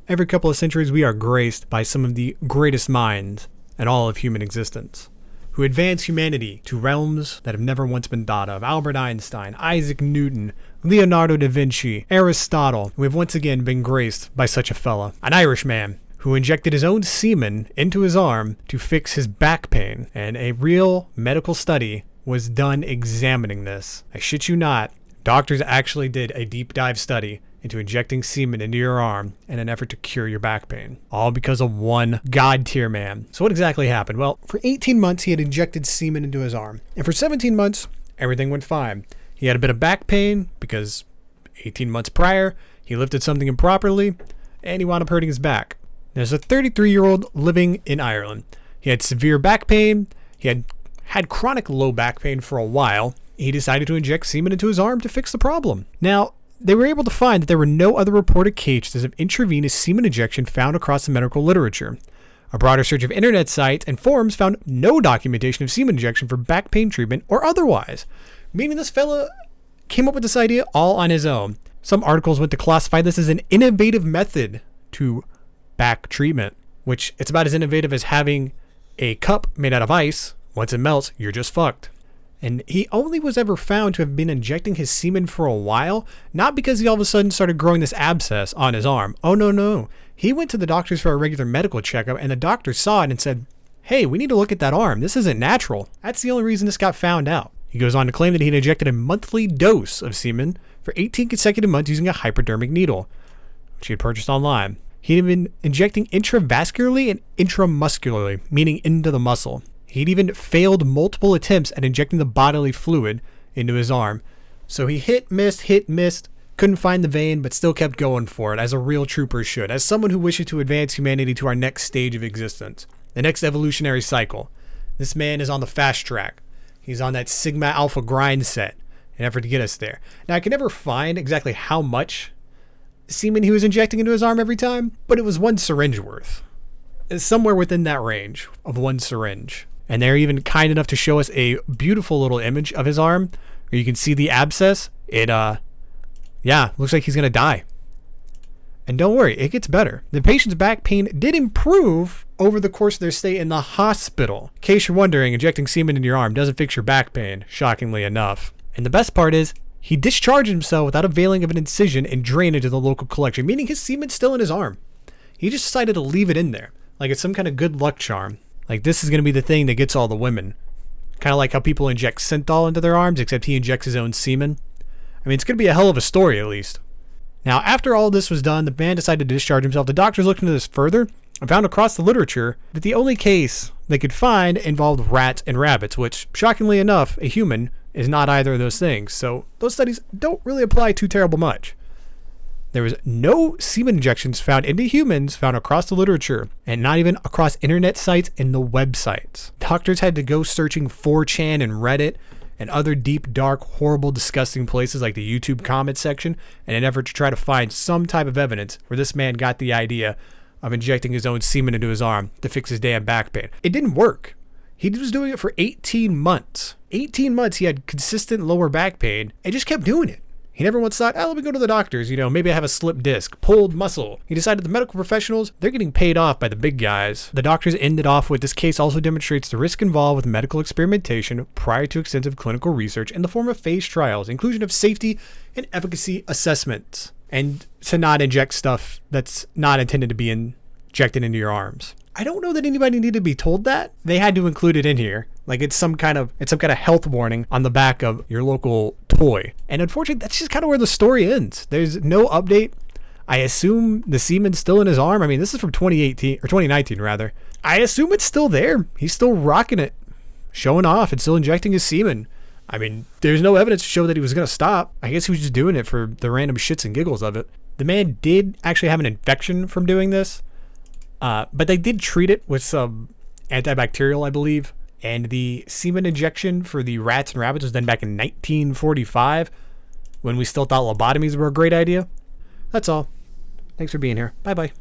Every couple of centuries, we are graced by some of the greatest minds in all of human existence, who advance humanity to realms that have never once been thought of. Albert Einstein, Isaac Newton, Leonardo da Vinci, Aristotle. We have once again been graced by such a fella, an Irishman who injected his own semen into his arm to fix his back pain, and a real medical study was done examining this. I shit you not, doctors actually did a deep dive study into injecting semen into your arm in an effort to cure your back pain. All because of one god-tier man. So what exactly happened? Well, for 18 months, he had injected semen into his arm. And for 17 months, everything went fine. He had a bit of back pain because 18 months prior, he lifted something improperly and he wound up hurting his back. There's a 33-year-old living in Ireland. He had severe back pain. He had chronic low back pain for a while. He decided to inject semen into his arm to fix the problem. Now, they were able to find that there were no other reported cases of intravenous semen injection found across the medical literature. A broader search of internet sites and forums found no documentation of semen injection for back pain treatment or otherwise, meaning this fella came up with this idea all on his own. Some articles went to classify this as an innovative method to back treatment, which it's about as innovative as having a cup made out of ice. Once it melts, you're just fucked. And he only was ever found to have been injecting his semen for a while, not because he all of a sudden started growing this abscess on his arm. Oh, no. He went to the doctors for a regular medical checkup, and the doctor saw it and said, hey, we need to look at that arm. This isn't natural. That's the only reason this got found out. He goes on to claim that he had injected a monthly dose of semen for 18 consecutive months using a hypodermic needle, which he had purchased online. He had been injecting intravascularly and intramuscularly, meaning into the muscle. He'd even failed multiple attempts at injecting the bodily fluid into his arm. So he hit, missed, couldn't find the vein, but still kept going for it, as a real trooper should, as someone who wishes to advance humanity to our next stage of existence, the next evolutionary cycle. This man is on the fast track. He's on that Sigma Alpha grind set in an effort to get us there. Now, I can never find exactly how much semen he was injecting into his arm every time, but it was one syringe worth. It's somewhere within that range of one syringe. And they're even kind enough to show us a beautiful little image of his arm where you can see the abscess. It, looks like he's going to die. And don't worry, it gets better. The patient's back pain did improve over the course of their stay in the hospital. In case you're wondering, injecting semen in your arm doesn't fix your back pain, shockingly enough. And the best part is, he discharged himself without availing of an incision and drainage of the local collection, meaning his semen's still in his arm. He just decided to leave it in there, like it's some kind of good luck charm. Like this is going to be the thing that gets all the women. Kind of like how people inject synthol into their arms, except he injects his own semen. I mean, it's going to be a hell of a story, at least. Now, after all this was done, the man decided to discharge himself. The doctors looked into this further and found across the literature that the only case they could find involved rats and rabbits, which, shockingly enough, a human is not either of those things. So those studies don't really apply too terrible much. There was no semen injections found into humans found across the literature, and not even across internet sites and the websites. Doctors had to go searching 4chan and Reddit and other deep, dark, horrible, disgusting places like the YouTube comment section in an effort to try to find some type of evidence where this man got the idea of injecting his own semen into his arm to fix his damn back pain. It didn't work. He was doing it for 18 months. 18 months he had consistent lower back pain and just kept doing it. He never once thought, let me go to the doctors. Maybe I have a slipped disc, pulled muscle. He decided the medical professionals, they're getting paid off by the big guys. The doctors ended off with, this case also demonstrates the risk involved with medical experimentation prior to extensive clinical research in the form of phase trials, inclusion of safety and efficacy assessments, and to not inject stuff that's not intended to be injected into your arms. I don't know that anybody needed to be told that. They had to include it in here. Like it's some kind of health warning on the back of your local toy. And unfortunately, that's just kind of where the story ends. There's no update. I assume the semen's still in his arm. I mean, this is from 2019 rather. I assume it's still there. He's still rocking it, showing off and still injecting his semen. I mean, there's no evidence to show that he was going to stop. I guess he was just doing it for the random shits and giggles of it. The man did actually have an infection from doing this. But they did treat it with some antibacterial, I believe. And the semen injection for the rats and rabbits was done back in 1945 when we still thought lobotomies were a great idea. That's all. Thanks for being here. Bye-bye.